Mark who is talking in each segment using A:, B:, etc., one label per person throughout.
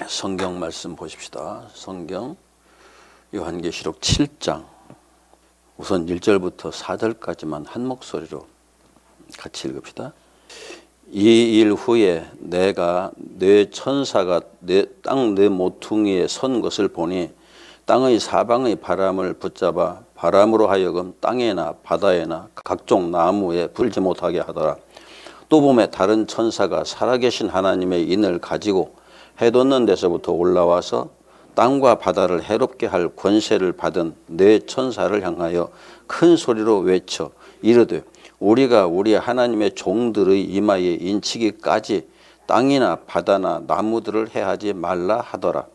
A: 성경 말씀 보십시다. 성경 요한계시록 7장 우선 1절부터 4절까지만 한 목소리로 같이 읽읍시다. 이 일 후에 내가 내 천사가 땅 내 모퉁이에 선 것을 보니 땅의 사방의 바람을 붙잡아 바람으로 하여금 땅에나 바다에나 각종 나무에 불지 못하게 하더라. 또 보매 다른 천사가 살아계신 하나님의 인을 가지고 해 돋는 데서부터 올라와서 땅과 바다를 해롭게 할 권세를 받은 네 천사를 향하여 큰 소리로 외쳐 이르되 우리가 우리 하나님의 종들의 이마에 인치기까지 땅이나 바다나 나무들을 해하지 말라 하더라.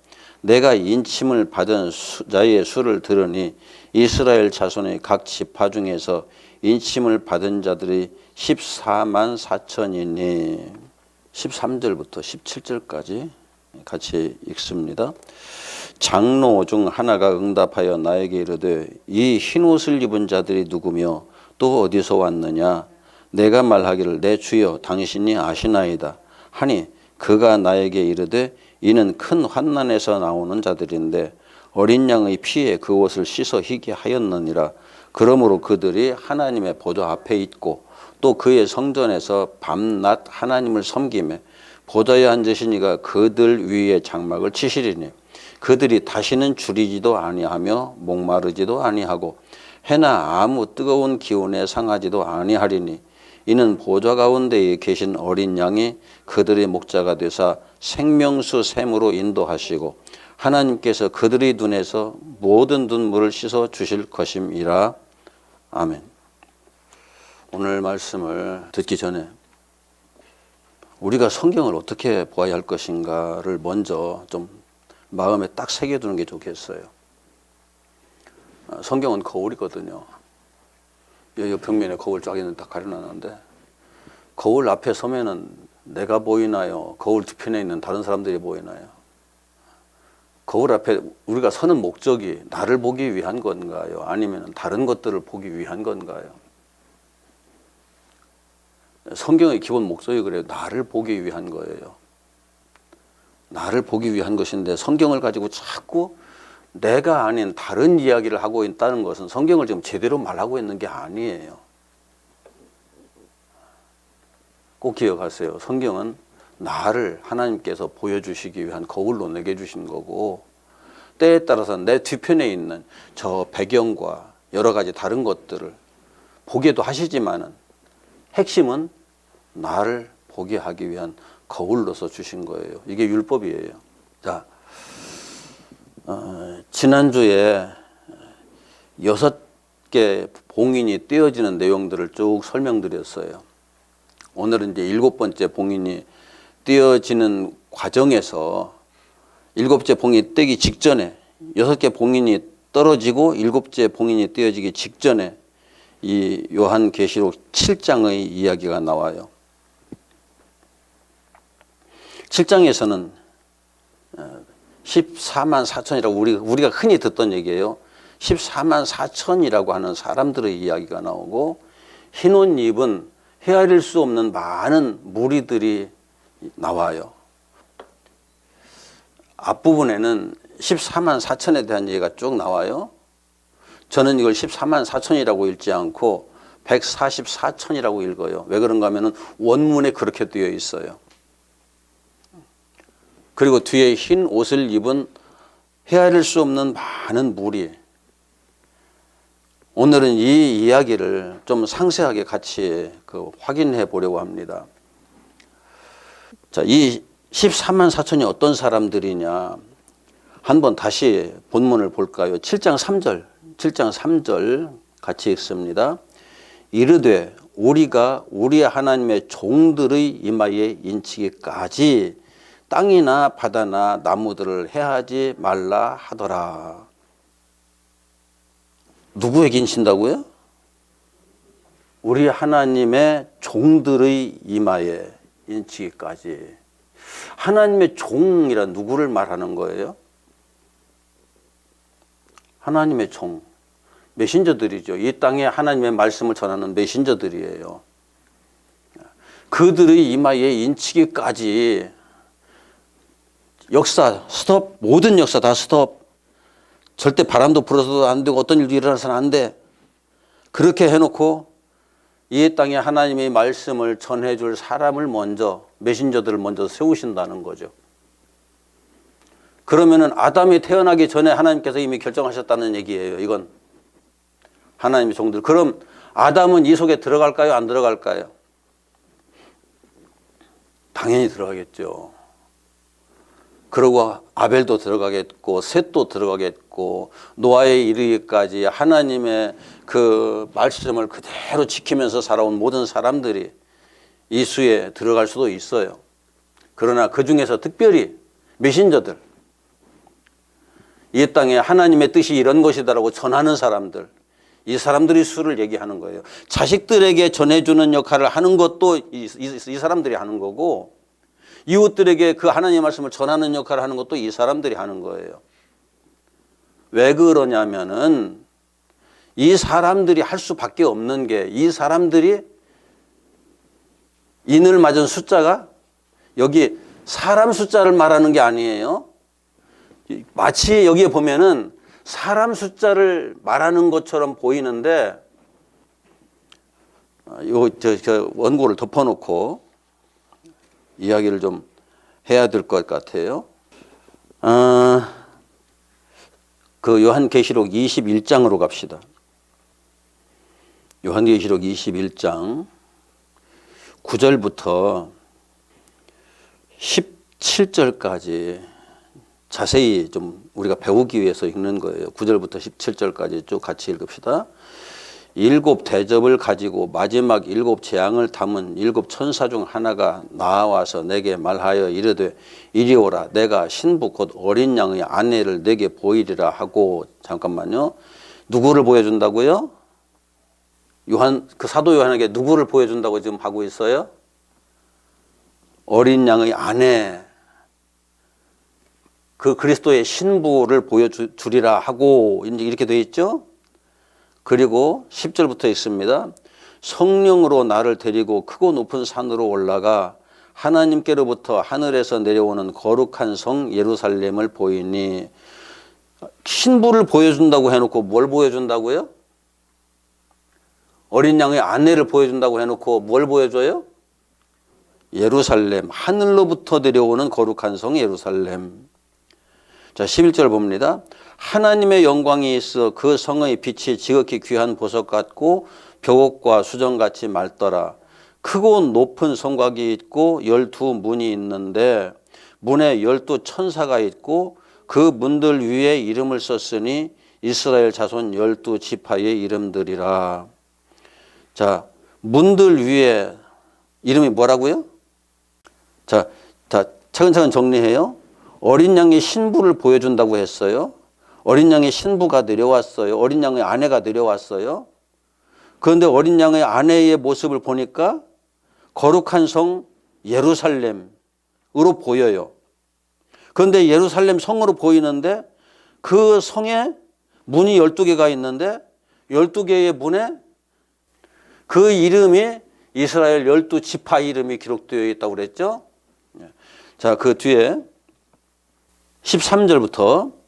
A: 내가 인침을 받은 자의 수를 들으니 이스라엘 자손의 각 지파 중에서 인침을 받은 자들이 14만 4천이니 13절부터 17절까지 같이 읽습니다. 장로 중 하나가 응답하여 나에게 이르되 이 흰옷을 입은 자들이 누구며 또 어디서 왔느냐? 내가 말하기를 내 주여 당신이 아시나이다 하니 그가 나에게 이르되 이는 큰 환난에서 나오는 자들인데 어린 양의 피에 그 옷을 씻어 희게 하였느니라. 그러므로 그들이 하나님의 보좌 앞에 있고 또 그의 성전에서 밤낮 하나님을 섬기며 보좌에 앉으시니가 그들 위에 장막을 치시리니 그들이 다시는 줄이지도 아니하며 목마르지도 아니하고 해나 아무 뜨거운 기운에 상하지도 아니하리니 이는 보좌 가운데에 계신 어린 양이 그들의 목자가 되사 생명수 샘으로 인도하시고 하나님께서 그들의 눈에서 모든 눈물을 씻어 주실 것임이라. 아멘. 오늘 말씀을 듣기 전에 우리가 성경을 어떻게 보아야 할 것인가를 먼저 좀 마음에 딱 새겨두는 게 좋겠어요. 성경은 거울이거든요. 여기 벽면에 거울 쫙 있는 딱 가려놨는데 거울 앞에 서면은 내가 보이나요? 거울 뒤편에 있는 다른 사람들이 보이나요? 거울 앞에 우리가 서는 목적이 나를 보기 위한 건가요? 아니면 다른 것들을 보기 위한 건가요? 성경의 기본 목적이 그래요. 나를 보기 위한 거예요. 나를 보기 위한 것인데 성경을 가지고 자꾸 내가 아닌 다른 이야기를 하고 있다는 것은 성경을 지금 제대로 말하고 있는 게 아니에요. 꼭 기억하세요. 성경은 나를 하나님께서 보여주시기 위한 거울로 내게 주신 거고 때에 따라서 내 뒤편에 있는 저 배경과 여러 가지 다른 것들을 보게도 하시지만은 핵심은 나를 보게 하기 위한 거울로서 주신 거예요. 이게 율법이에요. 자, 지난주에 6개 봉인이 떼어지는 내용들을 쭉 설명드렸어요. 오늘은 이제 7번째 봉인이 떼어지는 과정에서 7째 봉인이 떼기 직전에 6개 봉인이 떨어지고 7째 봉인이 떼어지기 직전에 이 요한계시록 7장의 이야기가 나와요. 7장에서는 14만 4천이라고 우리가 흔히 듣던 얘기예요. 14만 4천이라고 하는 사람들의 이야기가 나오고 흰옷 입은 헤아릴 수 없는 많은 무리들이 나와요. 앞부분에는 14만 4천에 대한 얘기가 쭉 나와요. 저는 이걸 14만 4천이라고 읽지 않고 144천이라고 읽어요. 왜 그런가 하면 원문에 그렇게 되어 있어요. 그리고 뒤에 흰 옷을 입은 헤아릴 수 없는 많은 무리. 오늘은 이 이야기를 좀 상세하게 같이 확인해 보려고 합니다. 자, 이 14만 4천이 어떤 사람들이냐. 한번 다시 본문을 볼까요? 7장 3절 같이 읽습니다. 이르되 우리가 우리 하나님의 종들의 이마에 인치기까지 땅이나 바다나 나무들을 해하지 말라 하더라. 누구에게 인친다고요? 우리 하나님의 종들의 이마에 인치기까지. 하나님의 종이란 누구를 말하는 거예요? 하나님의 종, 메신저들이죠. 이 땅에 하나님의 말씀을 전하는 메신저들이에요. 그들의 이마에 인치기까지 역사 스톱, 모든 역사 다 스톱. 절대 바람도 불어서도 안 되고 어떤 일도 일어나서는 안 돼. 그렇게 해놓고 이 땅에 하나님의 말씀을 전해줄 사람을 먼저, 메신저들을 먼저 세우신다는 거죠. 그러면은 아담이 태어나기 전에 하나님께서 이미 결정하셨다는 얘기예요. 이건 하나님의 종들. 그럼 아담은 이 속에 들어갈까요? 안 들어갈까요? 당연히 들어가겠죠. 그리고 아벨도 들어가겠고 셋도 들어가겠고 노아에 이르기까지 하나님의 그 말씀을 그대로 지키면서 살아온 모든 사람들이 이 수에 들어갈 수도 있어요. 그러나 그 중에서 특별히 메신저들, 이 땅에 하나님의 뜻이 이런 것이다라고 전하는 사람들, 이 사람들이 수를 얘기하는 거예요. 자식들에게 전해주는 역할을 하는 것도 이 사람들이 하는 거고, 이웃들에게 그 하나님의 말씀을 전하는 역할을 하는 것도 이 사람들이 하는 거예요. 왜 그러냐면은 이 사람들이 할 수밖에 없는 게, 이 사람들이 인을 맞은 숫자가 여기 사람 숫자를 말하는 게 아니에요. 마치 여기에 보면은 사람 숫자를 말하는 것처럼 보이는데, 저 원고를 덮어놓고 이야기를 좀 해야 될 것 같아요. 그 요한계시록 21장으로 갑시다. 요한계시록 21장 9절부터 17절까지 자세히 좀 우리가 배우기 위해서 읽는 거예요. 9절부터 17절까지 쭉 같이 읽읍시다. 일곱 대접을 가지고 마지막 일곱 재앙을 담은 일곱 천사 중 하나가 나와서 내게 말하여 이르되 이리 오라. 내가 신부 곧 어린 양의 아내를 내게 보이리라 하고. 잠깐만요. 누구를 보여준다고요? 그 사도 요한에게 누구를 보여준다고 지금 하고 있어요? 어린 양의 아내, 그 그리스도의 신부를 보여주리라 하고, 이제 이렇게 되어 있죠. 그리고 10절부터 있습니다. 성령으로 나를 데리고 크고 높은 산으로 올라가 하나님께로부터 하늘에서 내려오는 거룩한 성 예루살렘을 보이니. 신부를 보여준다고 해놓고 뭘 보여준다고요? 어린 양의 아내를 보여준다고 해놓고 뭘 보여줘요? 예루살렘, 하늘로부터 내려오는 거룩한 성 예루살렘. 자, 11절 봅니다. 하나님의 영광이 있어 그 성의 빛이 지극히 귀한 보석 같고 벽옥과 수정같이 맑더라. 크고 높은 성곽이 있고 12문이 있는데 문에 12천사가 있고 그 문들 위에 이름을 썼으니 이스라엘 자손 12지파의 이름들이라. 자, 문들 위에 이름이 뭐라고요? 자, 차근차근 정리해요. 어린 양의 신부를 보여준다고 했어요. 어린 양의 신부가 내려왔어요. 어린 양의 아내가 내려왔어요. 그런데 어린 양의 아내의 모습을 보니까 거룩한 성 예루살렘으로 보여요. 그런데 예루살렘 성으로 보이는데 그 성에 문이 12개가 있는데 12개의 문에 그 이름이 이스라엘 12지파 이름이 기록되어 있다고 그랬죠. 자, 그 뒤에 13절부터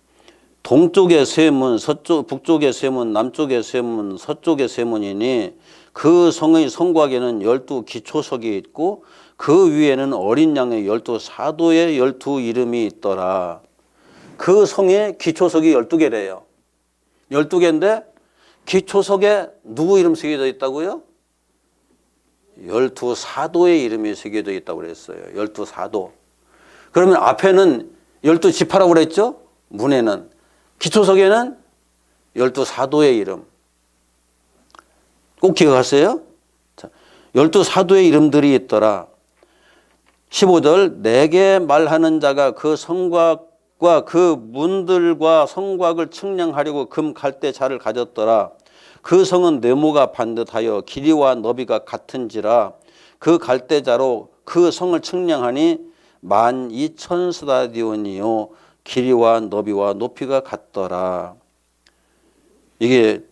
A: 동쪽의 세 문, 북쪽의 세 문, 남쪽의 세 문, 서쪽의 세 문이니 그 성의 성곽에는 12기초석이 있고 그 위에는 어린 양의 12사도의 12 이름이 있더라. 그 성에 기초석이 12개래요. 12개인데 기초석에 누구 이름 새겨져 있다고요? 12사도의 이름이 새겨져 있다고 그랬어요. 12사도. 그러면 앞에는 12지파라고 그랬죠? 문에는. 기초석에는 12사도의 이름. 꼭 기억하세요. 12사도의 이름들이 있더라. 15절 내게 말하는 자가 그 성곽과 그 문들과 성곽을 측량하려고 금 갈대자를 가졌더라. 그 성은 네모가 반듯하여 길이와 너비가 같은지라. 그 갈대자로 그 성을 측량하니 12,000스타디온이요 길이와 너비와 높이가 같더라. 이게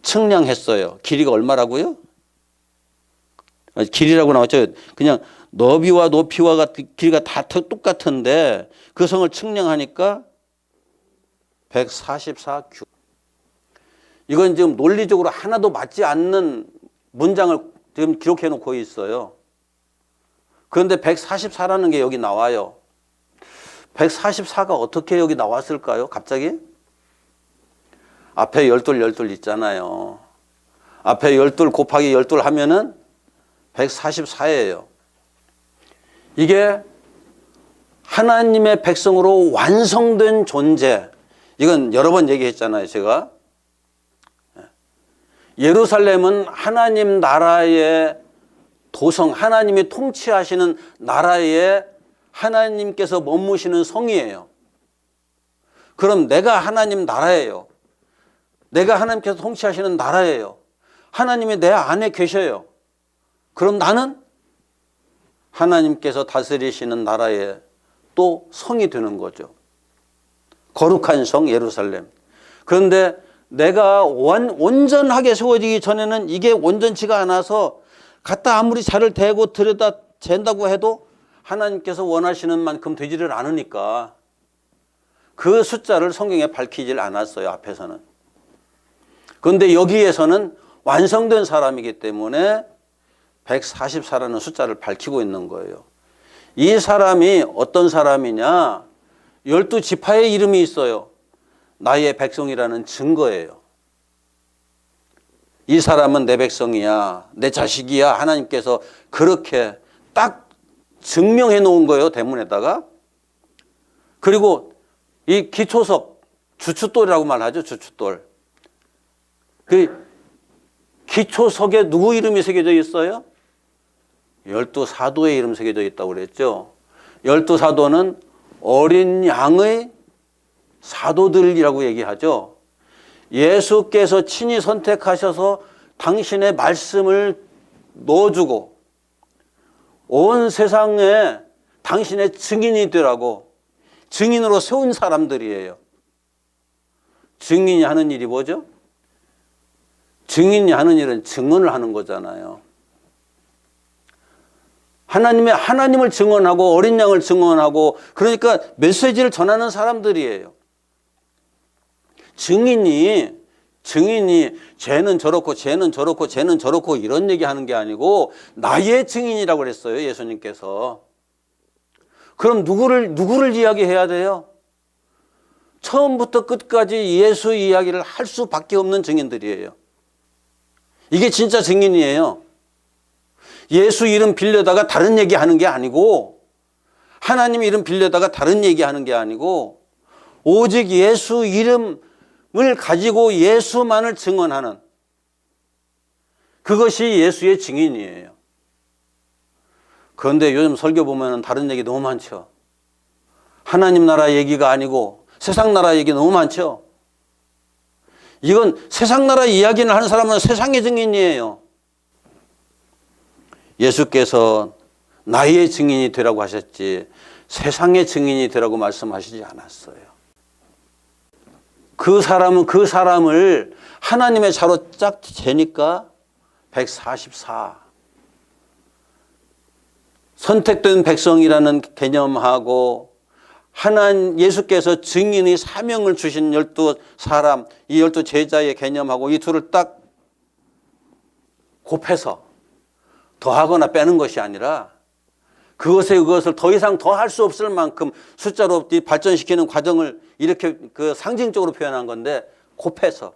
A: 측량했어요. 길이가 얼마라고요? 길이라고 나왔죠. 그냥 너비와 높이와 길이가 다 똑같은데 그 성을 측량하니까 144규. 이건 지금 논리적으로 하나도 맞지 않는 문장을 지금 기록해 놓고 있어요. 그런데 144라는 게 여기 나와요. 144가 어떻게 여기 나왔을까요? 갑자기? 앞에 12 있잖아요. 앞에 12 곱하기 12 하면은 144예요. 이게 하나님의 백성으로 완성된 존재. 이건 여러 번 얘기했잖아요, 제가. 예루살렘은 하나님 나라의 도성, 하나님이 통치하시는 나라에 하나님께서 머무시는 성이에요. 그럼 내가 하나님 나라예요. 내가 하나님께서 통치하시는 나라예요. 하나님이 내 안에 계셔요. 그럼 나는 하나님께서 다스리시는 나라의 또 성이 되는 거죠. 거룩한 성 예루살렘. 그런데 내가 온전하게 세워지기 전에는 이게 온전치가 않아서 갖다 아무리 자를 대고 들여다 잰다고 해도 하나님께서 원하시는 만큼 되지를 않으니까 그 숫자를 성경에 밝히질 않았어요, 앞에서는. 그런데 여기에서는 완성된 사람이기 때문에 144라는 숫자를 밝히고 있는 거예요. 이 사람이 어떤 사람이냐? 12지파의 이름이 있어요. 나의 백성이라는 증거예요. 이 사람은 내 백성이야, 내 자식이야. 하나님께서 그렇게 딱 증명해 놓은 거예요, 대문에다가. 그리고 이 기초석, 주춧돌이라고 말하죠, 주춧돌. 그 기초석에 누구 이름이 새겨져 있어요? 12사도의 이름 새겨져 있다고 그랬죠. 12사도는 어린 양의 사도들이라고 얘기하죠. 예수께서 친히 선택하셔서 당신의 말씀을 넣어주고 온 세상에 당신의 증인이 되라고 증인으로 세운 사람들이에요. 증인이 하는 일이 뭐죠? 증인이 하는 일은 증언을 하는 거잖아요. 하나님을 증언하고 어린 양을 증언하고 그러니까 메시지를 전하는 사람들이에요. 증인이 쟤는 저렇고 쟤는 저렇고 쟤는 저렇고 이런 얘기하는 게 아니고 나의 증인이라고 그랬어요, 예수님께서. 그럼 누구를 이야기해야 돼요? 처음부터 끝까지 예수 이야기를 할 수밖에 없는 증인들이에요. 이게 진짜 증인이에요. 예수 이름 빌려다가 다른 얘기하는 게 아니고 하나님 이름 빌려다가 다른 얘기하는 게 아니고 오직 예수 이름을 가지고 예수만을 증언하는 그것이 예수의 증인이에요. 그런데 요즘 설교 보면 다른 얘기 너무 많죠. 하나님 나라 얘기가 아니고 세상 나라 얘기 너무 많죠. 이건 세상 나라 이야기를 하는 사람은 세상의 증인이에요. 예수께서 나의 증인이 되라고 하셨지 세상의 증인이 되라고 말씀하시지 않았어요. 그 사람은 그 사람을 하나님의 자로 쫙 재니까 144. 선택된 백성이라는 개념하고 예수께서 증인의 사명을 주신 12사람, 이 12제자의 개념하고 이 둘을 딱 곱해서 더하거나 빼는 것이 아니라 그것을 더 이상 더 할 수 없을 만큼 숫자로 발전시키는 과정을 이렇게 그 상징적으로 표현한 건데 곱해서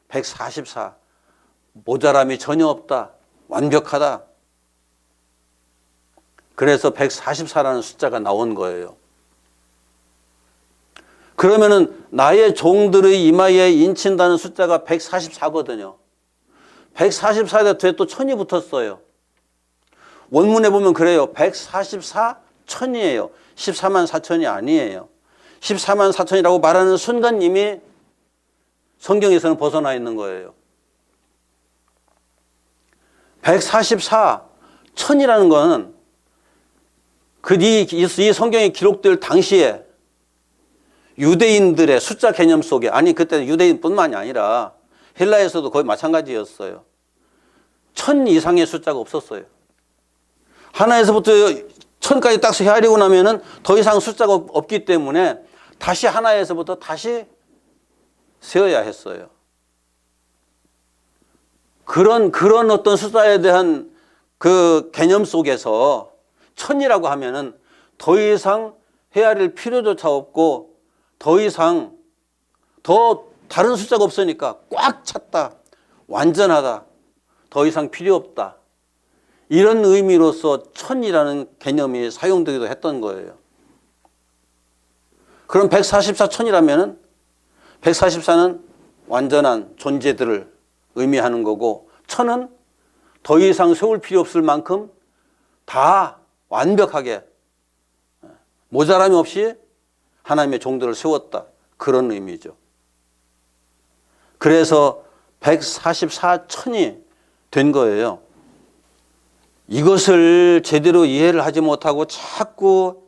A: 144. 모자람이 전혀 없다. 완벽하다. 그래서 144라는 숫자가 나온 거예요. 그러면은 나의 종들의 이마에 인친다는 숫자가 144거든요. 144에 뒤에 또 1000이 붙었어요. 원문에 보면 그래요. 144 천이에요. 14만 4천이 아니에요. 14만 4천이라고 말하는 순간 이미 성경에서는 벗어나 있는 거예요. 144 천이라는 건 이 성경이 기록될 당시에 유대인들의 숫자 개념 속에, 아니 그때 유대인뿐만이 아니라 헬라에서도 거의 마찬가지였어요. 1000 이상의 숫자가 없었어요. 하나에서부터 천까지 딱 헤아리고 나면은 더 이상 숫자가 없기 때문에 다시 하나에서부터 다시 세어야 했어요. 그런 어떤 숫자에 대한 그 개념 속에서 천이라고 하면은 더 이상 헤아릴 필요조차 없고 더 이상 더 다른 숫자가 없으니까 꽉 찼다, 완전하다, 더 이상 필요 없다. 이런 의미로서 천이라는 개념이 사용되기도 했던 거예요. 그럼 144천이라면은 144는 완전한 존재들을 의미하는 거고 천은 더 이상 세울 필요 없을 만큼 다 완벽하게 모자람이 없이 하나님의 종들을 세웠다. 그런 의미죠. 그래서 144천이 된 거예요. 이것을 제대로 이해를 하지 못하고 자꾸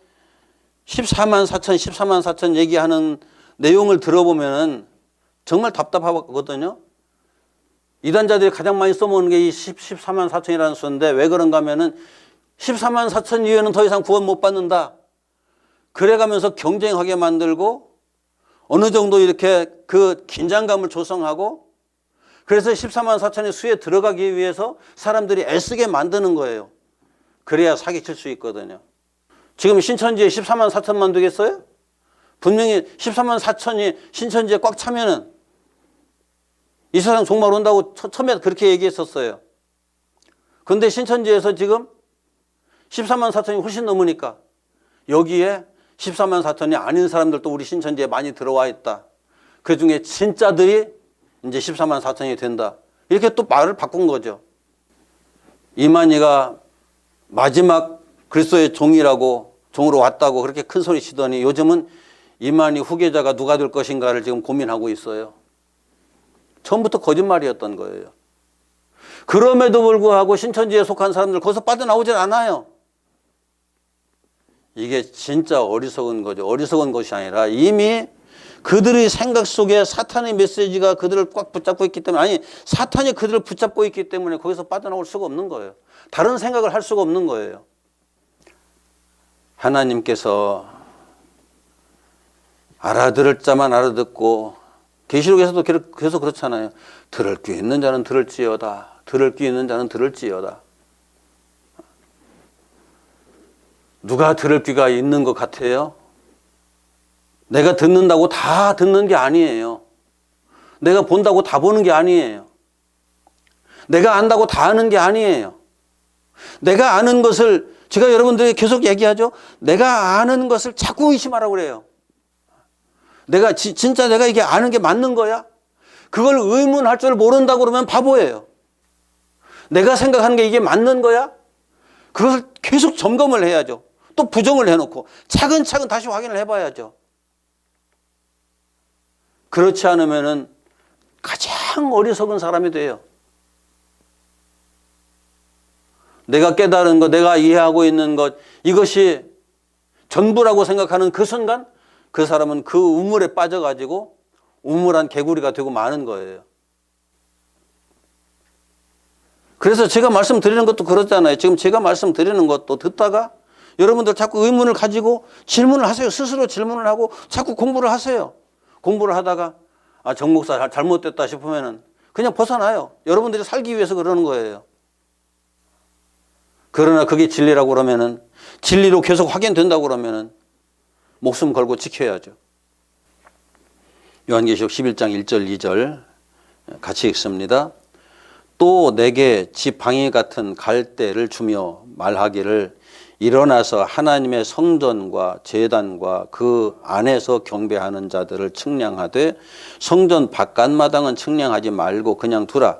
A: 14만 4천 얘기하는 내용을 들어보면 정말 답답하거든요. 이단자들이 가장 많이 써먹는 게 이 14만 4천이라는 수인데 왜 그런가 하면은 14만 4천 이후에는 더 이상 구원 못 받는다. 그래가면서 경쟁하게 만들고 어느 정도 이렇게 그 긴장감을 조성하고 그래서 14만 4천의 수에 들어가기 위해서 사람들이 애쓰게 만드는 거예요. 그래야 사기칠 수 있거든요. 지금 신천지에 14만 4천만 되겠어요? 분명히 14만 4천이 신천지에 꽉 차면은 이 세상 종말 온다고 처음에 그렇게 얘기했었어요. 그런데 신천지에서 지금 14만 4천이 훨씬 넘으니까 여기에 14만 4천이 아닌 사람들도 우리 신천지에 많이 들어와 있다. 그 중에 진짜들이 이제 14만 4천이 된다. 이렇게 또 말을 바꾼 거죠. 이만희가 마지막 그리스도의 종이라고 종으로 왔다고 그렇게 큰 소리 치더니 요즘은 이만희 후계자가 누가 될 것인가를 지금 고민하고 있어요. 처음부터 거짓말이었던 거예요. 그럼에도 불구하고 신천지에 속한 사람들 거기서 빠져나오질 않아요. 이게 진짜 어리석은 거죠. 어리석은 것이 아니라 이미 그들의 생각 속에 사탄의 메시지가 그들을 꽉 붙잡고 있기 때문에 아니 사탄이 그들을 붙잡고 있기 때문에 거기서 빠져나올 수가 없는 거예요. 다른 생각을 할 수가 없는 거예요. 하나님께서 알아들을 자만 알아듣고 계시록에서도 계속 그렇잖아요. 들을 귀 있는 자는 들을지어다. 들을 귀 있는 자는 들을지어다. 누가 들을 귀가 있는 것 같아요? 내가 듣는다고 다 듣는 게 아니에요. 내가 본다고 다 보는 게 아니에요. 내가 안다고 다 아는 게 아니에요. 내가 아는 것을 제가 여러분들에게 계속 얘기하죠. 내가 아는 것을 자꾸 의심하라고 그래요. 내가 진짜 내가 이게 아는 게 맞는 거야? 그걸 의문할 줄 모른다고 그러면 바보예요. 내가 생각하는 게 이게 맞는 거야? 그것을 계속 점검을 해야죠. 또 부정을 해놓고 차근차근 다시 확인을 해봐야죠. 그렇지 않으면은 가장 어리석은 사람이 돼요. 내가 깨달은 것, 내가 이해하고 있는 것, 이것이 전부라고 생각하는 그 순간 그 사람은 그 우물에 빠져가지고 우물한 개구리가 되고 마는 거예요. 그래서 제가 말씀드리는 것도 그렇잖아요. 지금 제가 말씀드리는 것도 듣다가 여러분들 자꾸 의문을 가지고 질문을 하세요. 스스로 질문을 하고 자꾸 공부를 하세요. 공부를 하다가 아, 정 목사 잘못됐다 싶으면은 그냥 벗어나요. 여러분들이 살기 위해서 그러는 거예요. 그러나 그게 진리라고 그러면은 진리로 계속 확인된다고 그러면은 목숨 걸고 지켜야죠. 요한계시록 11장 1절 2절 같이 읽습니다. 또 내게 지팡이 같은 갈대를 주며 말하기를 일어나서 하나님의 성전과 제단과 그 안에서 경배하는 자들을 측량하되 성전 바깥마당은 측량하지 말고 그냥 두라.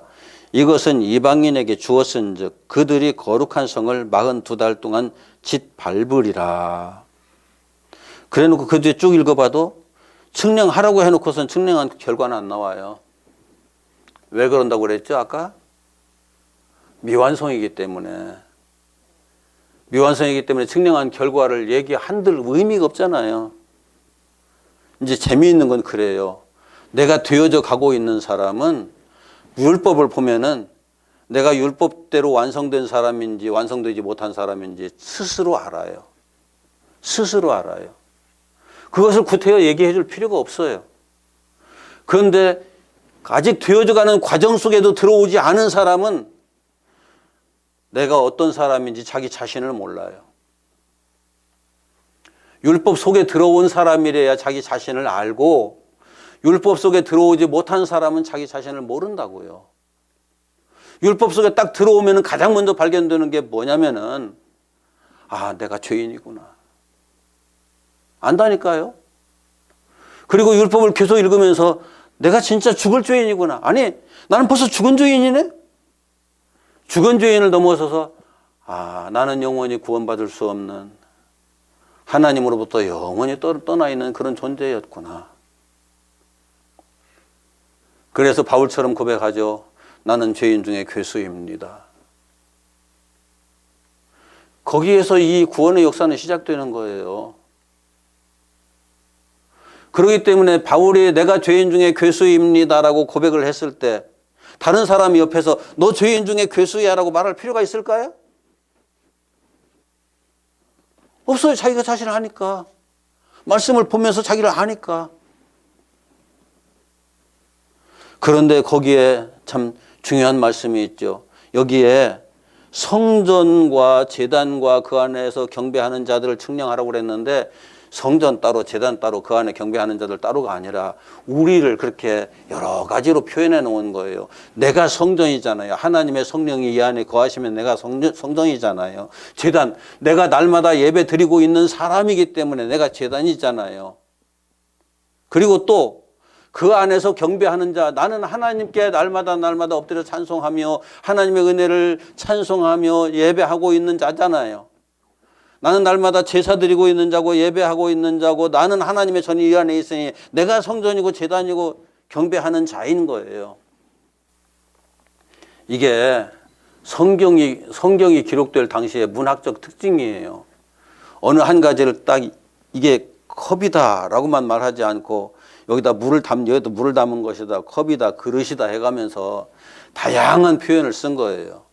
A: 이것은 이방인에게 주었은즉 그들이 거룩한 성을 42달 동안 짓밟으리라. 그래놓고 그 뒤에 쭉 읽어봐도 측량하라고 해놓고선 측량한 결과는 안 나와요. 왜 그런다고 그랬죠 아까? 미완성이기 때문에. 미완성이기 때문에 측량한 결과를 얘기한들 의미가 없잖아요. 이제 재미있는 건 그래요. 내가 되어져 가고 있는 사람은 율법을 보면은 내가 율법대로 완성된 사람인지 완성되지 못한 사람인지 스스로 알아요. 스스로 알아요. 그것을 구태여 얘기해 줄 필요가 없어요. 그런데 아직 되어져가는 과정 속에도 들어오지 않은 사람은 내가 어떤 사람인지 자기 자신을 몰라요. 율법 속에 들어온 사람이래야 자기 자신을 알고, 율법 속에 들어오지 못한 사람은 자기 자신을 모른다고요. 율법 속에 딱 들어오면 가장 먼저 발견되는 게 뭐냐면은, 아, 내가 죄인이구나. 안다니까요. 그리고 율법을 계속 읽으면서 내가 진짜 죽을 죄인이구나. 아니, 나는 벌써 죽은 죄인이네? 죽은 죄인을 넘어서서, 아, 나는 영원히 구원받을 수 없는, 하나님으로부터 영원히 떠나 있는 그런 존재였구나. 그래서 바울처럼 고백하죠. 나는 죄인 중에 괴수입니다. 거기에서 이 구원의 역사는 시작되는 거예요. 그렇기 때문에 바울이 내가 죄인 중에 괴수입니다라고 고백을 했을 때 다른 사람이 옆에서 너 죄인 중에 괴수야 라고 말할 필요가 있을까요? 없어요. 자기가 자신을 아니까. 말씀을 보면서 자기를 아니까. 그런데 거기에 참 중요한 말씀이 있죠. 여기에 성전과 제단과 그 안에서 경배하는 자들을 측량하라고 그랬는데, 성전 따로 제단 따로 그 안에 경배하는 자들 따로가 아니라 우리를 그렇게 여러 가지로 표현해 놓은 거예요. 내가 성전이잖아요. 하나님의 성령이 이 안에 거하시면 내가 성전이잖아요. 제단, 내가 날마다 예배 드리고 있는 사람이기 때문에 내가 제단이잖아요. 그리고 또 그 안에서 경배하는 자, 나는 하나님께 날마다 엎드려 찬송하며 하나님의 은혜를 찬송하며 예배하고 있는 자잖아요. 나는 날마다 제사 드리고 있는 자고 예배하고 있는 자고, 나는 하나님의 전이 이 안에 있으니 내가 성전이고 제단이고 경배하는 자인 거예요. 이게 성경이 기록될 당시의 문학적 특징이에요. 어느 한 가지를 딱 이게 컵이다라고만 말하지 않고 여기다 여기다 물을 담은 것이다, 컵이다, 그릇이다 해가면서 다양한 표현을 쓴 거예요.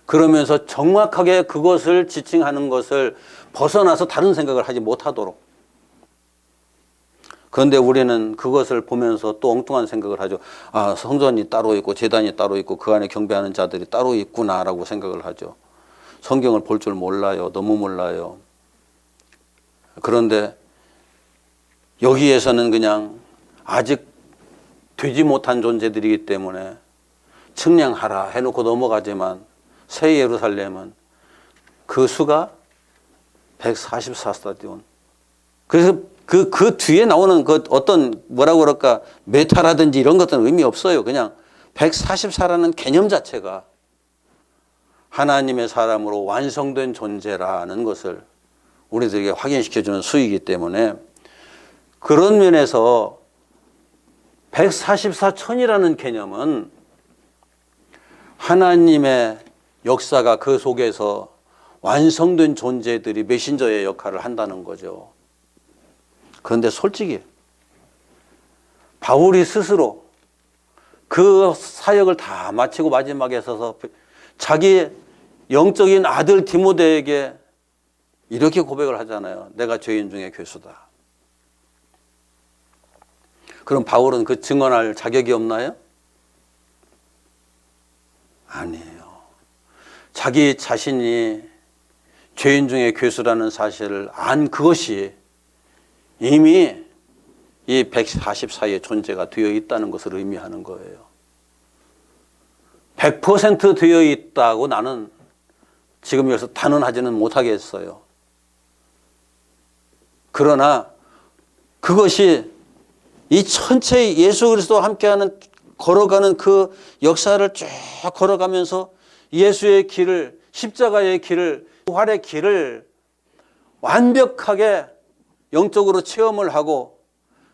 A: 그러면서 정확하게 그것을 지칭하는 것을 벗어나서 다른 생각을 하지 못하도록. 그런데 우리는 그것을 보면서 또 엉뚱한 생각을 하죠. 아, 성전이 따로 있고 제단이 따로 있고 그 안에 경배하는 자들이 따로 있구나라고 생각을 하죠. 성경을 볼 줄 몰라요. 너무 몰라요. 그런데 여기에서는 그냥 아직 되지 못한 존재들이기 때문에 측량하라 해놓고 넘어가지만, 새 예루살렘은 그 수가 144스타디온. 그래서 그 뒤에 나오는 그 어떤 뭐라고 그럴까, 메타라든지 이런 것들은 의미 없어요. 그냥 144라는 개념 자체가 하나님의 사람으로 완성된 존재라는 것을 우리들에게 확인시켜주는 수이기 때문에, 그런 면에서 144천이라는 개념은 하나님의 역사가 그 속에서 완성된 존재들이 메신저의 역할을 한다는 거죠. 그런데 솔직히 바울이 스스로 그 사역을 다 마치고 마지막에 서서 자기 영적인 아들 디모데에게 이렇게 고백을 하잖아요. 내가 죄인 중에 괴수다. 그럼 바울은 그 증언할 자격이 없나요? 아니에요. 자기 자신이 죄인 중에 괴수라는 사실을 안 그것이 이미 이 144의 존재가 되어 있다는 것을 의미하는 거예요. 100% 되어 있다고 나는 지금 여기서 단언하지는 못하겠어요. 그러나 그것이 이 전체 예수 그리스도와 함께하는 걸어가는 그 역사를 쭉 걸어가면서 예수의 길을, 십자가의 길을, 부활의 길을 완벽하게 영적으로 체험을 하고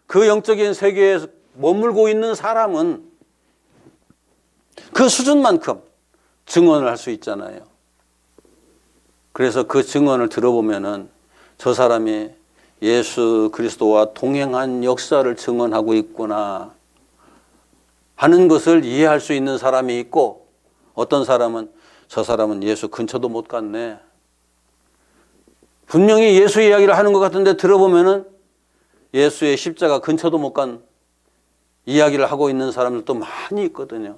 A: 그 영적인 세계에 머물고 있는 사람은 그 수준만큼 증언을 할 수 있잖아요. 그래서 그 증언을 들어보면은 저 사람이 예수 그리스도와 동행한 역사를 증언하고 있구나 하는 것을 이해할 수 있는 사람이 있고, 어떤 사람은 저 사람은 예수 근처도 못 갔네. 분명히 예수 이야기를 하는 것 같은데 들어보면은 예수의 십자가 근처도 못 간 이야기를 하고 있는 사람들도 많이 있거든요.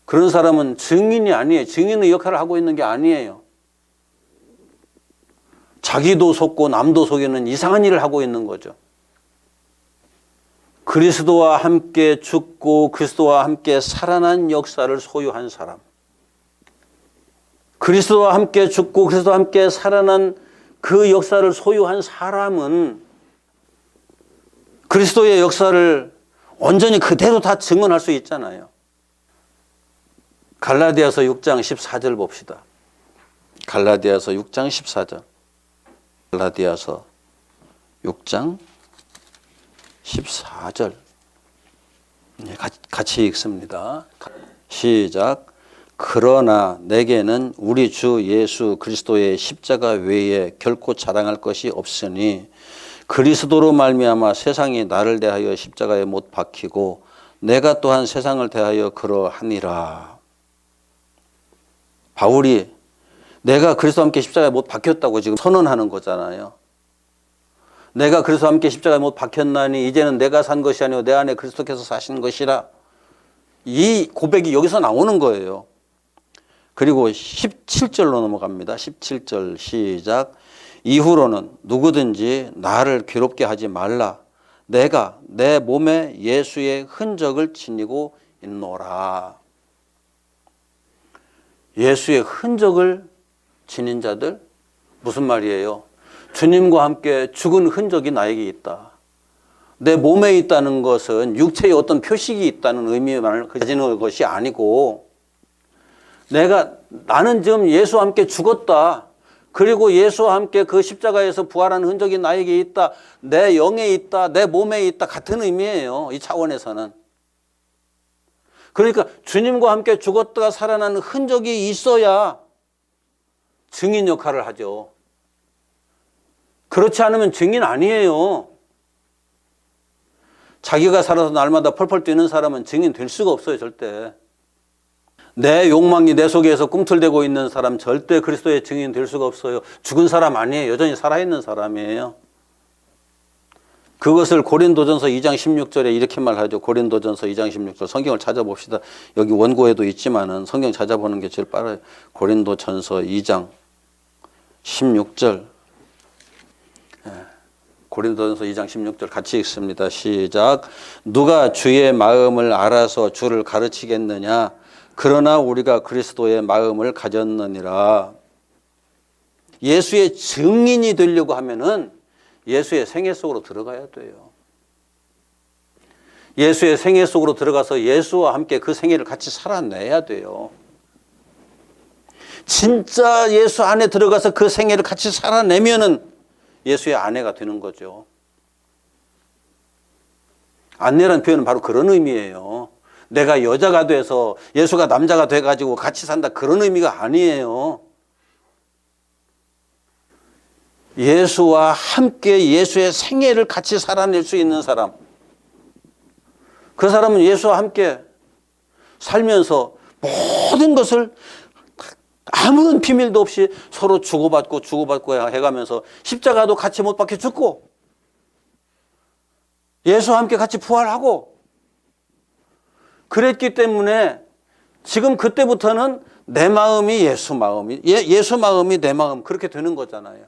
A: 그런 사람은 증인이 아니에요. 증인의 역할을 하고 있는 게 아니에요. 자기도 속고 남도 속이는 이상한 일을 하고 있는 거죠. 그리스도와 함께 죽고 그리스도와 함께 살아난 역사를 소유한 사람. 그리스도와 함께 죽고 그리스도와 함께 살아난 그 역사를 소유한 사람은 그리스도의 역사를 온전히 그대로 다 증언할 수 있잖아요. 갈라디아서 6장 14절 봅시다. 갈라디아서 6장 14절. 갈라디아서 6장 14절. 같이 읽습니다. 시작. 그러나 내게는 우리 주 예수 그리스도의 십자가 외에 결코 자랑할 것이 없으니 그리스도로 말미암아 세상이 나를 대하여 십자가에 못 박히고 내가 또한 세상을 대하여 그러하니라. 바울이 내가 그리스도와 함께 십자가에 못 박혔다고 지금 선언하는 거잖아요. 내가 그리스도와 함께 십자가에 못 박혔나니 이제는 내가 산 것이 아니고 내 안에 그리스도께서 사시는 것이라. 이 고백이 여기서 나오는 거예요. 그리고 17절로 넘어갑니다. 17절 시작. 이후로는 누구든지 나를 괴롭게 하지 말라. 내가 내 몸에 예수의 흔적을 지니고 있노라. 예수의 흔적을 지닌 자들? 무슨 말이에요? 주님과 함께 죽은 흔적이 나에게 있다. 내 몸에 있다는 것은 육체의 어떤 표식이 있다는 의미만 가지는 것이 아니고 나는 지금 예수와 함께 죽었다. 그리고 예수와 함께 그 십자가에서 부활한 흔적이 나에게 있다. 내 영에 있다. 내 몸에 있다. 같은 의미예요. 이 차원에서는. 그러니까 주님과 함께 죽었다가 살아나는 흔적이 있어야 증인 역할을 하죠. 그렇지 않으면 증인 아니에요. 자기가 살아서 날마다 펄펄 뛰는 사람은 증인 될 수가 없어요. 절대. 내 욕망이 내 속에서 꿈틀대고 있는 사람 절대 그리스도의 증인 될 수가 없어요. 죽은 사람 아니에요. 여전히 살아있는 사람이에요. 그것을 고린도전서 2장 16절에 이렇게 말하죠. 고린도전서 2장 16절. 성경을 찾아봅시다. 여기 원고에도 있지만은 성경 찾아보는 게 제일 빠르요. 고린도전서 2장 16절. 고린도전서 2장 16절 같이 읽습니다. 시작. 누가 주의 마음을 알아서 주를 가르치겠느냐? 그러나 우리가 그리스도의 마음을 가졌느니라. 예수의 증인이 되려고 하면은 예수의 생애 속으로 들어가야 돼요. 예수의 생애 속으로 들어가서 예수와 함께 그 생애를 같이 살아내야 돼요. 진짜 예수 안에 들어가서 그 생애를 같이 살아내면은 예수의 아내가 되는 거죠. 아내라는 표현은 바로 그런 의미예요. 내가 여자가 돼서 예수가 남자가 돼가지고 같이 산다 그런 의미가 아니에요. 예수와 함께 예수의 생애를 같이 살아낼 수 있는 사람. 그 사람은 예수와 함께 살면서 모든 것을 아무런 비밀도 없이 서로 주고받고 해가면서 십자가도 같이 못 박혀 죽고 예수와 함께 같이 부활하고 그랬기 때문에 지금 그때부터는 내 마음이 예수 마음이, 예수 마음이 내 마음 그렇게 되는 거잖아요.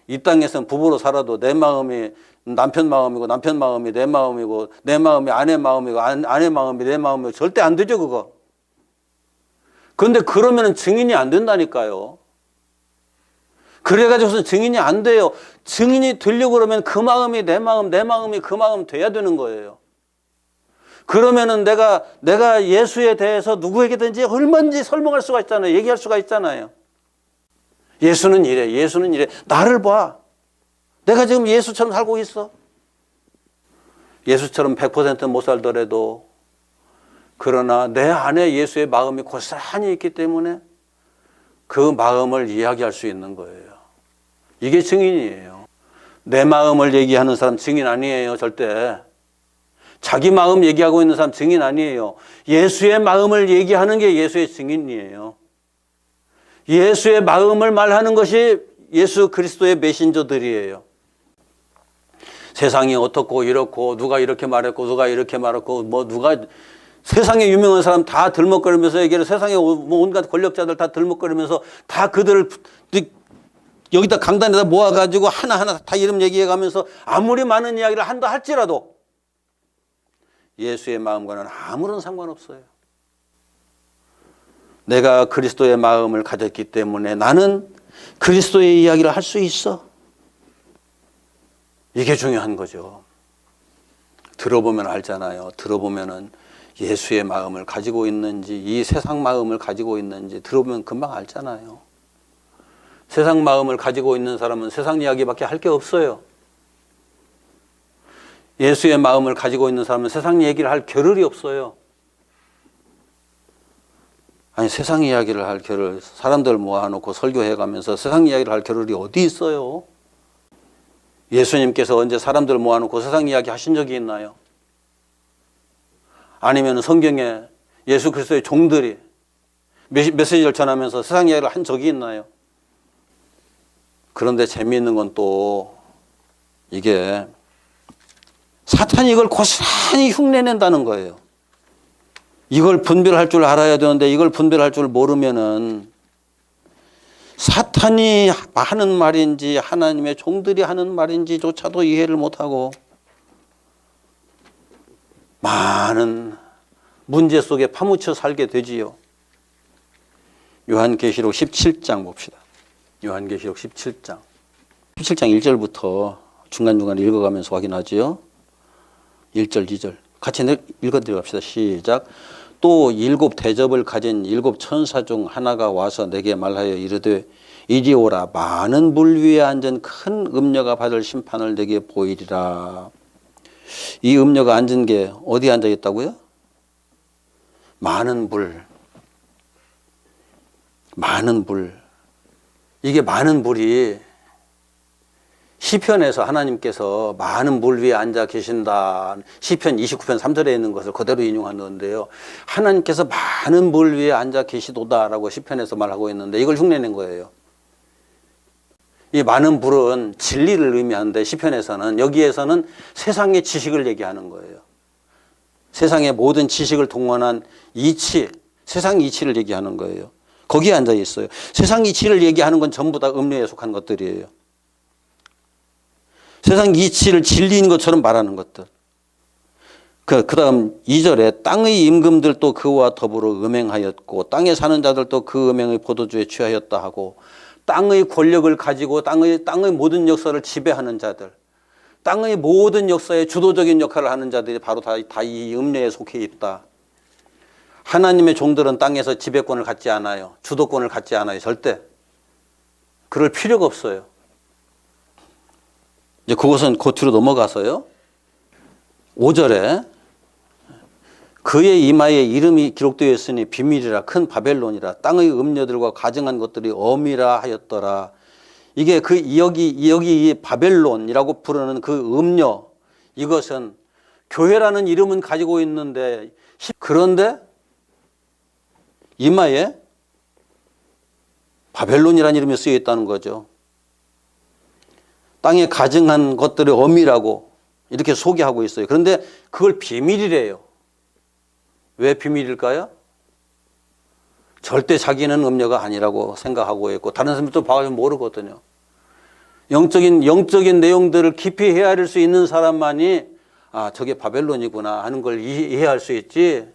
A: 이 땅에서는 부부로 살아도 내 마음이 남편 마음이고 남편 마음이 내 마음이고 내 마음이 아내 마음이고 아내 마음이 내 마음이고 절대 안 되죠 그거. 그런데 그러면 증인이 안 된다니까요. 그래가지고서 증인이 안 돼요. 증인이 되려고 그러면 그 마음이 내 마음, 내 마음이 그 마음 돼야 되는 거예요. 그러면은 내가 예수에 대해서 누구에게든지 얼마든지 설명할 수가 있잖아요. 얘기할 수가 있잖아요. 예수는 이래, 예수는 이래. 나를 봐. 내가 지금 예수처럼 살고 있어. 예수처럼 100% 못 살더라도 그러나 내 안에 예수의 마음이 고스란히 있기 때문에 그 마음을 이야기할 수 있는 거예요. 이게 증인이에요. 내 마음을 얘기하는 사람 증인 아니에요. 절대. 자기 마음 얘기하고 있는 사람 증인 아니에요. 예수의 마음을 얘기하는 게 예수의 증인이에요. 예수의 마음을 말하는 것이 예수 그리스도의 메신저들이에요. 세상이 어떻고 이렇고 누가 이렇게 말했고 누가 이렇게 말했고 뭐 누가 세상에 유명한 사람 다 들먹거리면서 얘기를 세상에 온갖 권력자들 다 들먹거리면서 다 그들을 여기다 강단에다 모아가지고 하나하나 다 이름 얘기해가면서 아무리 많은 이야기를 한다 할지라도 예수의 마음과는 아무런 상관없어요. 내가 그리스도의 마음을 가졌기 때문에 나는 그리스도의 이야기를 할 수 있어. 이게 중요한 거죠. 들어보면 알잖아요. 들어보면은 예수의 마음을 가지고 있는지 이 세상 마음을 가지고 있는지 들어보면 금방 알잖아요. 세상 마음을 가지고 있는 사람은 세상 이야기밖에 할 게 없어요. 예수의 마음을 가지고 있는 사람은 세상 얘기를 할 겨를이 없어요. 아니 세상 이야기를 할 겨를 사람들 모아놓고 설교해 가면서 세상 이야기를 할 겨를이 어디 있어요? 예수님께서 언제 사람들 모아놓고 세상 이야기 하신 적이 있나요? 아니면 성경에 예수 그리스도의 종들이 메시지를 전하면서 세상 이야기를 한 적이 있나요? 그런데 재미있는 건 또 이게 사탄이 이걸 고스란히 흉내낸다는 거예요. 이걸 분별할 줄 알아야 되는데 이걸 분별할 줄 모르면은 사탄이 하는 말인지 하나님의 종들이 하는 말인지조차도 이해를 못하고 많은 문제 속에 파묻혀 살게 되지요. 요한계시록 17장 봅시다. 요한계시록 17장 1절부터 중간중간 읽어가면서 확인하지요. 1절 2절 같이 읽어드려 갑시다. 시작. 또 7 대접을 가진 7 천사 중 하나가 와서 내게 말하여 이르되 이리 오라. 많은 물 위에 앉은 큰 음녀가 받을 심판을 내게 보이리라. 이 음녀가 앉은 게 어디에 앉아 있다고요? 많은 물. 많은 물. 이게 많은 물이 시편에서 하나님께서 많은 물 위에 앉아 계신다. 시편 29편 3절에 있는 것을 그대로 인용하는데요. 하나님께서 많은 물 위에 앉아 계시도다라고 시편에서 말하고 있는데 이걸 흉내낸 거예요. 이 많은 불은 진리를 의미하는데 시편에서는 여기에서는 세상의 지식을 얘기하는 거예요. 세상의 모든 지식을 동원한 이치, 세상 이치를 얘기하는 거예요. 거기에 앉아 있어요. 세상 이치를 얘기하는 건 전부 다 음료에 속한 것들이에요. 세상 이치를 진리인 것처럼 말하는 것들. 그 다음 2절에 땅의 임금들도 그와 더불어 음행하였고 땅에 사는 자들도 그 음행의 포도주에 취하였다 하고 땅의 권력을 가지고 땅의 모든 역사를 지배하는 자들, 땅의 모든 역사에 주도적인 역할을 하는 자들이 바로 다 이 음료에 속해 있다. 하나님의 종들은 땅에서 지배권을 갖지 않아요. 주도권을 갖지 않아요. 절대. 그럴 필요가 없어요. 이제 그것은 겉으로 넘어가서요. 5절에 그의 이마에 이름이 기록되어 있으니 비밀이라 큰 바벨론이라 땅의 음녀들과 가증한 것들이 엄이라 하였더라. 이게 여기 이 바벨론이라고 부르는 그 음녀, 이것은 교회라는 이름은 가지고 있는데 그런데 이마에 바벨론이라는 이름이 쓰여 있다는 거죠. 땅에 가증한 것들의 엄이라고 이렇게 소개하고 있어요. 그런데 그걸 비밀이래요. 왜 비밀일까요? 절대 자기는 음녀가 아니라고 생각하고 있고 다른 사람들도 봐가지고 모르거든요. 영적인 내용들을 깊이 헤아릴 수 있는 사람만이 아 저게 바벨론이구나 하는 걸 이해할 수 있지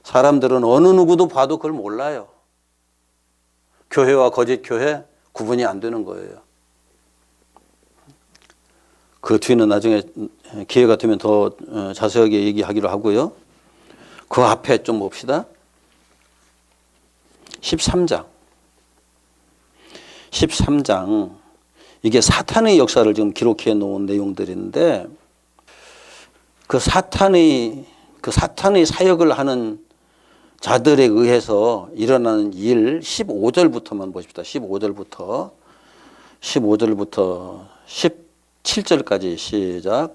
A: 사람들은 어느 누구도 봐도 그걸 몰라요. 교회와 거짓 교회 구분이 안 되는 거예요. 그 뒤는 나중에 기회가 되면 더 자세하게 얘기하기로 하고요. 그 앞에 좀 봅시다. 13장. 이게 사탄의 역사를 지금 기록해 놓은 내용들인데 그 사탄의 사역을 하는 자들에 의해서 일어나는 일 15절부터만 보십시다. 15절부터 17절까지 시작.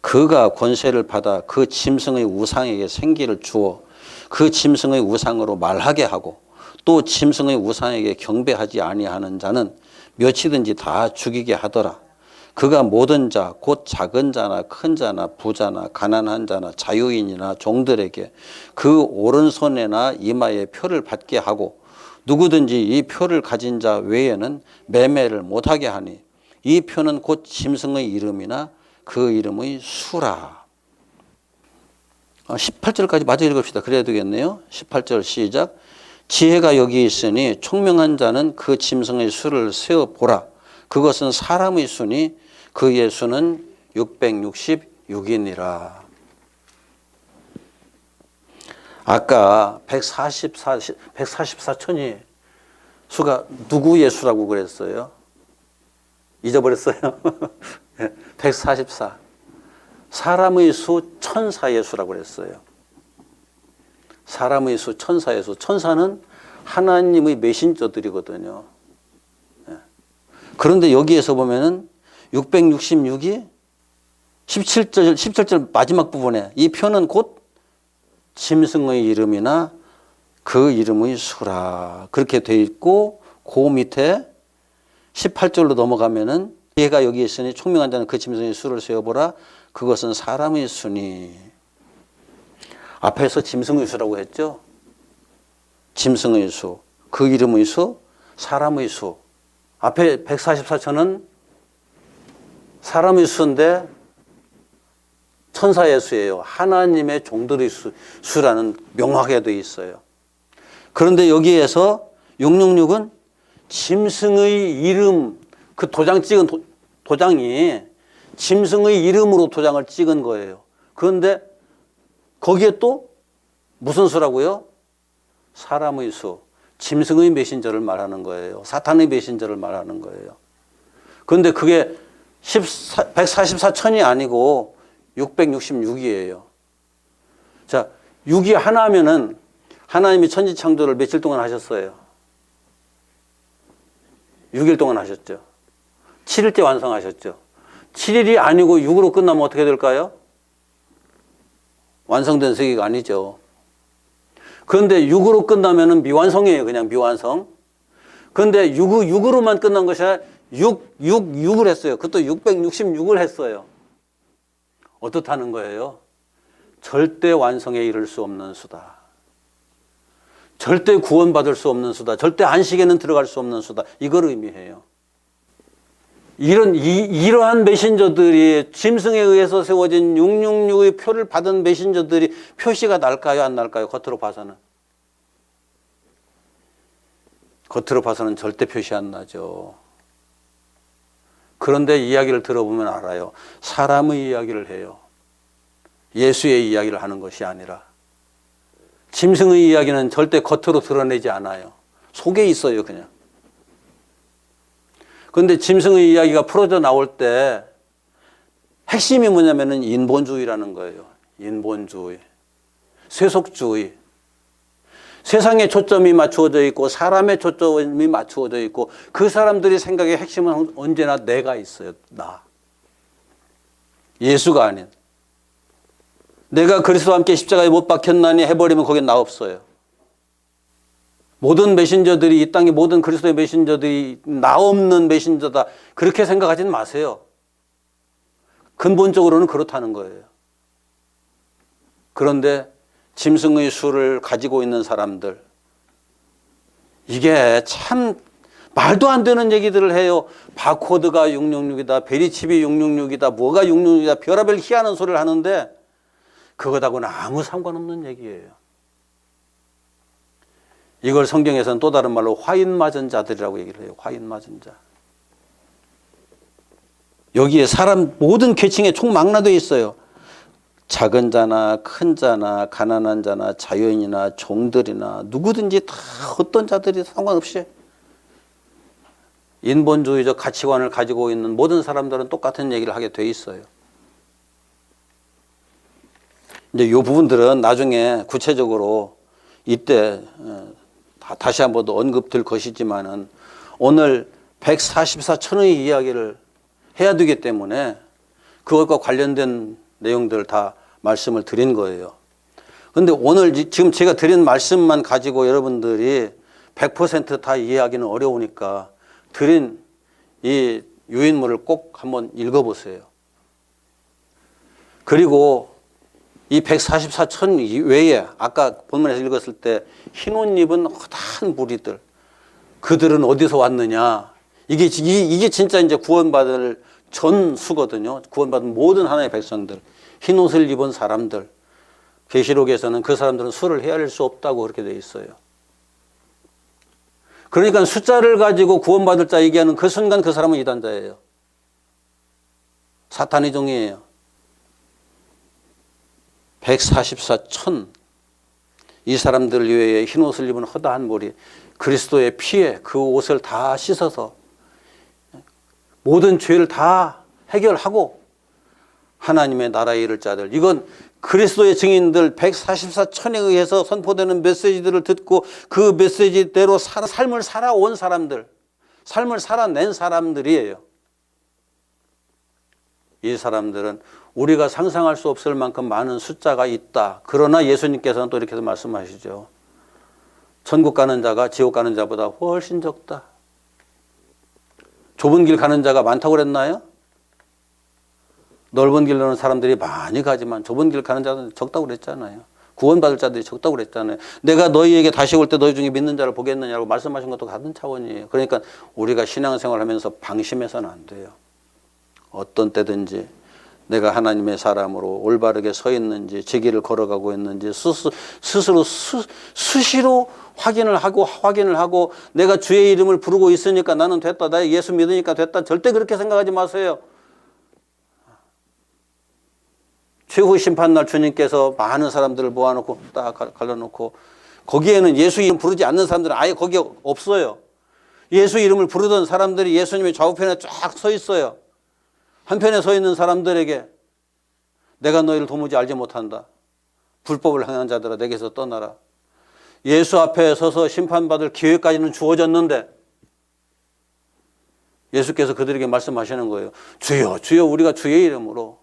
A: 그가 권세를 받아 그 짐승의 우상에게 생기를 주어 그 짐승의 우상으로 말하게 하고 또 짐승의 우상에게 경배하지 아니하는 자는 몇이든지 다 죽이게 하더라. 그가 모든 자 곧 작은 자나 큰 자나 부자나 가난한 자나 자유인이나 종들에게 그 오른손에나 이마에 표를 받게 하고 누구든지 이 표를 가진 자 외에는 매매를 못하게 하니 이 표는 곧 짐승의 이름이나 그 이름의 수라. 18절까지 마저 읽읍시다. 그래야 되겠네요. 18절 시작. 지혜가 여기 있으니 총명한 자는 그 짐승의 수를 세어보라. 그것은 사람의 수니 그의 수는 666이니라. 아까 144천이 수가 누구의 수라고 그랬어요? 잊어버렸어요? 144. 사람의 수 천사의 수라고 그랬어요. 사람의 수 천사의 수. 천사는 하나님의 메신저들이거든요. 그런데 여기에서 보면은 666이 17절 마지막 부분에 이 표는 곧 짐승의 이름이나 그 이름의 수라. 그렇게 돼 있고 그 밑에 18절로 넘어가면은 얘가 여기 있으니 총명한 자는 그 짐승의 수를 세어보라. 그것은 사람의 수니. 앞에서 짐승의 수라고 했죠. 짐승의 수, 그 이름의 수, 사람의 수. 앞에 144천은 사람의 수인데 천사의 수예요. 하나님의 종들의 수라는 명확하게 되어 있어요. 그런데 여기에서 666은 짐승의 이름, 그 도장 찍은 도장이 짐승의 이름으로 도장을 찍은 거예요. 그런데 거기에 또 무슨 수라고요? 사람의 수, 짐승의 메신저를 말하는 거예요. 사탄의 메신저를 말하는 거예요. 그런데 그게 144천이 아니고 666이에요. 자, 6이 하나면은 하나님이 천지 창조를 며칠 동안 하셨어요? 6일 동안 하셨죠. 7일째 완성하셨죠. 7일이 아니고 6으로 끝나면 어떻게 될까요? 완성된 세계가 아니죠. 그런데 6으로 끝나면은 미완성이에요. 그냥 미완성. 그런데 6으로만 끝난 것이 아니라 6을 했어요. 그것도 666을 했어요. 어떻다는 거예요? 절대 완성에 이를 수 없는 수다. 절대 구원받을 수 없는 수다. 절대 안식에는 들어갈 수 없는 수다. 이걸 의미해요. 이러한 메신저들이 짐승에 의해서 세워진 666의 표를 받은 메신저들이 표시가 날까요? 안 날까요? 겉으로 봐서는. 겉으로 봐서는 절대 표시 안 나죠. 그런데 이야기를 들어보면 알아요. 사람의 이야기를 해요. 예수의 이야기를 하는 것이 아니라. 짐승의 이야기는 절대 겉으로 드러내지 않아요. 속에 있어요, 그냥. 그런데 짐승의 이야기가 풀어져 나올 때 핵심이 뭐냐면은 인본주의라는 거예요. 인본주의. 세속주의. 세상에 초점이 맞추어져 있고 사람의 초점이 맞추어져 있고 그 사람들이 생각의 핵심은 언제나 내가 있어요. 나. 예수가 아닌. 내가 그리스도와 함께 십자가에 못 박혔나니 해버리면 거긴 나 없어요. 모든 메신저들이 이 땅의 모든 그리스도의 메신저들이 나 없는 메신저다. 그렇게 생각하지는 마세요. 근본적으로는 그렇다는 거예요. 그런데 짐승의 수를 가지고 있는 사람들, 이게 참 말도 안 되는 얘기들을 해요. 바코드가 666이다. 베리칩이 666이다. 뭐가 666이다. 별의별 희한한 소리를 하는데 그것하고는 아무 상관없는 얘기예요. 이걸 성경에서는 또 다른 말로 화인 맞은 자들이라고 얘기를 해요. 화인 맞은 자. 여기에 사람 모든 계층에 총망라되어 있어요. 작은 자나 큰 자나 가난한 자나 자유인이나 종들이나 누구든지 다 어떤 자들이 상관없이 인본주의적 가치관을 가지고 있는 모든 사람들은 똑같은 얘기를 하게 돼 있어요. 이제 이 부분들은 나중에 구체적으로 이때 다시 한번 더 언급될 것이지만은 오늘 144천의 이야기를 해야 되기 때문에 그것과 관련된 내용들 다 말씀을 드린 거예요. 근데 오늘 지금 제가 드린 말씀만 가지고 여러분들이 100% 다 이해하기는 어려우니까 드린 이 유인물을 꼭 한번 읽어보세요. 그리고 이 144천 외에 아까 본문에서 읽었을 때 흰 옷 입은 허다한 무리들, 그들은 어디서 왔느냐? 이게 진짜 이제 구원받을 전수거든요. 구원받은 모든 하나님의 백성들, 흰 옷을 입은 사람들. 계시록에서는 그 사람들은 술을 헤아릴 수 없다고 그렇게 돼 있어요. 그러니까 숫자를 가지고 구원받을 자 얘기하는 그 순간 그 사람은 이단자예요. 사탄의 종이에요. 144천, 이 사람들 외에 흰 옷을 입은 허다한 무리, 그리스도의 피에 그 옷을 다 씻어서 모든 죄를 다 해결하고 하나님의 나라에 이를 자들, 이건 그리스도의 증인들 144천에 의해서 선포되는 메시지들을 듣고 그 메시지대로 삶을 살아온 사람들, 삶을 살아낸 사람들이에요. 이 사람들은 우리가 상상할 수 없을 만큼 많은 숫자가 있다. 그러나 예수님께서는 또 이렇게 말씀하시죠. 천국 가는 자가 지옥 가는 자보다 훨씬 적다. 좁은 길 가는 자가 많다고 그랬나요? 넓은 길로는 사람들이 많이 가지만 좁은 길 가는 자는 적다고 그랬잖아요. 구원받을 자들이 적다고 그랬잖아요. 내가 너희에게 다시 올 때 너희 중에 믿는 자를 보겠느냐고 말씀하신 것도 같은 차원이에요. 그러니까 우리가 신앙생활 하면서 방심해서는 안 돼요. 어떤 때든지 내가 하나님의 사람으로 올바르게 서 있는지, 제 길을 걸어가고 있는지 스스로 수시로 확인을 하고 내가 주의 이름을 부르고 있으니까 나는 됐다, 나 예수 믿으니까 됐다, 절대 그렇게 생각하지 마세요. 최후 심판날 주님께서 많은 사람들을 모아놓고 딱 갈라놓고 거기에는 예수 이름 부르지 않는 사람들은 아예 거기에 없어요. 예수 이름을 부르던 사람들이 예수님의 좌우편에 쫙 서 있어요. 한편에 서 있는 사람들에게 내가 너희를 도무지 알지 못한다. 불법을 행한 자들아 내게서 떠나라. 예수 앞에 서서 심판받을 기회까지는 주어졌는데 예수께서 그들에게 말씀하시는 거예요. 주여 주여 우리가 주의 이름으로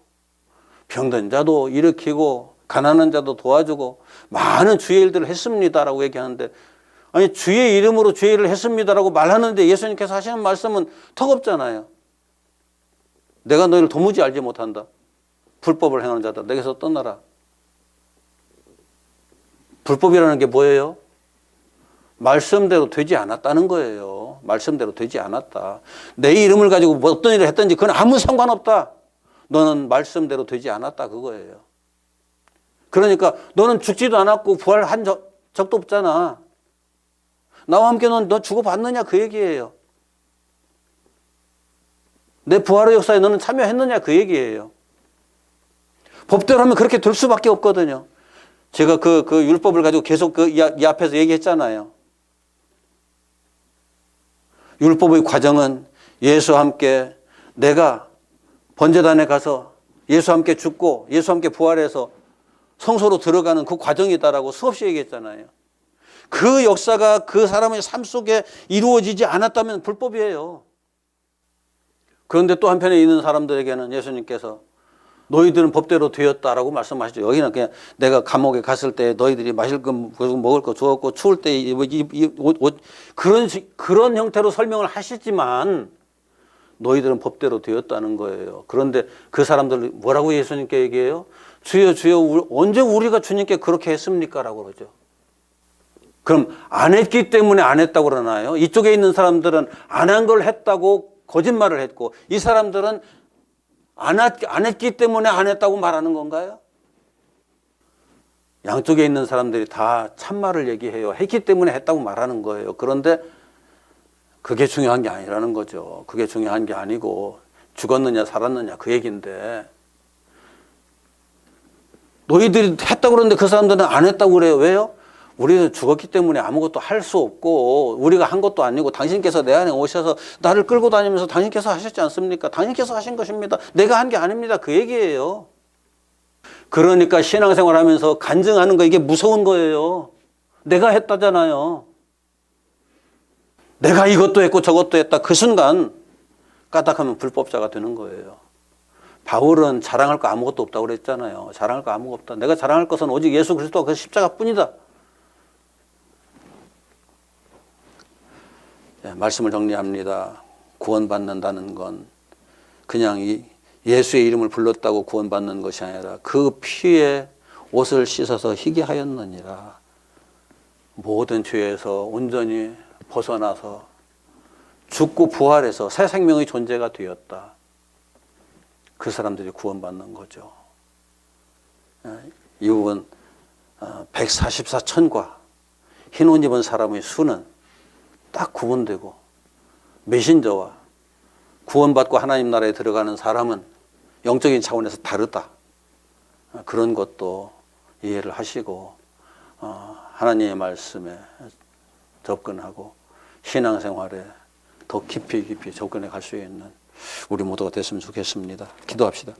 A: 병든 자도 일으키고 가난한 자도 도와주고 많은 주의 일들을 했습니다라고 얘기하는데, 아니 주의 이름으로 주의 일을 했습니다라고 말하는데 예수님께서 하시는 말씀은 턱없잖아요. 내가 너희를 도무지 알지 못한다. 불법을 행하는 자다. 내게서 떠나라. 불법이라는 게 뭐예요? 말씀대로 되지 않았다는 거예요. 말씀대로 되지 않았다. 내 이름을 가지고 어떤 일을 했든지 그건 아무 상관없다. 너는 말씀대로 되지 않았다 그거예요. 그러니까 너는 죽지도 않았고 부활한 적도 없잖아. 나와 함께 너 죽어봤느냐 그 얘기예요. 내 부활의 역사에 너는 참여했느냐 그 얘기예요. 법대로 하면 그렇게 될 수밖에 없거든요. 제가 그 율법을 가지고 계속 이 앞에서 얘기했잖아요. 율법의 과정은 예수와 함께 내가 번제단에 가서 예수와 함께 죽고 예수와 함께 부활해서 성소로 들어가는 그 과정이다라고 수없이 얘기했잖아요. 그 역사가 그 사람의 삶 속에 이루어지지 않았다면 불법이에요. 그런데 또 한편에 있는 사람들에게는 예수님께서 너희들은 법대로 되었다라고 말씀하시죠. 여기는 그냥 내가 감옥에 갔을 때 너희들이 마실 거 먹을 거 주었고 추울 때 그런 형태로 설명을 하시지만 너희들은 법대로 되었다는 거예요. 그런데 그 사람들 뭐라고 예수님께 얘기해요? 주여 주여 언제 우리가 주님께 그렇게 했습니까? 라고 그러죠. 그럼 안 했기 때문에 안 했다고 그러나요? 이쪽에 있는 사람들은 안 한 걸 했다고 거짓말을 했고 이 사람들은 안 했기 때문에 안 했다고 말하는 건가요? 양쪽에 있는 사람들이 다 참말을 얘기해요. 했기 때문에 했다고 말하는 거예요. 그런데 그게 중요한 게 아니라는 거죠. 그게 중요한 게 아니고 죽었느냐 살았느냐 그 얘기인데 너희들이 했다고 그러는데 그 사람들은 안 했다고 그래요. 왜요? 우리는 죽었기 때문에 아무것도 할 수 없고 우리가 한 것도 아니고 당신께서 내 안에 오셔서 나를 끌고 다니면서 당신께서 하셨지 않습니까? 당신께서 하신 것입니다. 내가 한 게 아닙니다. 그 얘기예요. 그러니까 신앙생활 하면서 간증하는 거 이게 무서운 거예요. 내가 했다잖아요. 내가 이것도 했고 저것도 했다. 그 순간 까딱하면 불법자가 되는 거예요. 바울은 자랑할 거 아무것도 없다고 그랬잖아요. 자랑할 거 아무것도 없다. 내가 자랑할 것은 오직 예수 그리스도와 그 십자가뿐이다. 네, 말씀을 정리합니다. 구원받는다는 건 그냥 예수의 이름을 불렀다고 구원받는 것이 아니라 그 피에 옷을 씻어서 희게 하였느니라. 모든 죄에서 온전히 벗어나서 죽고 부활해서 새 생명의 존재가 되었다. 그 사람들이 구원받는 거죠. 이 부분 144천과 흰 옷 입은 사람의 수는 딱 구분되고 메신저와 구원받고 하나님 나라에 들어가는 사람은 영적인 차원에서 다르다. 그런 것도 이해를 하시고 하나님의 말씀에 접근하고 신앙생활에 더 깊이 접근해 갈 수 있는 우리 모두가 됐으면 좋겠습니다. 기도합시다.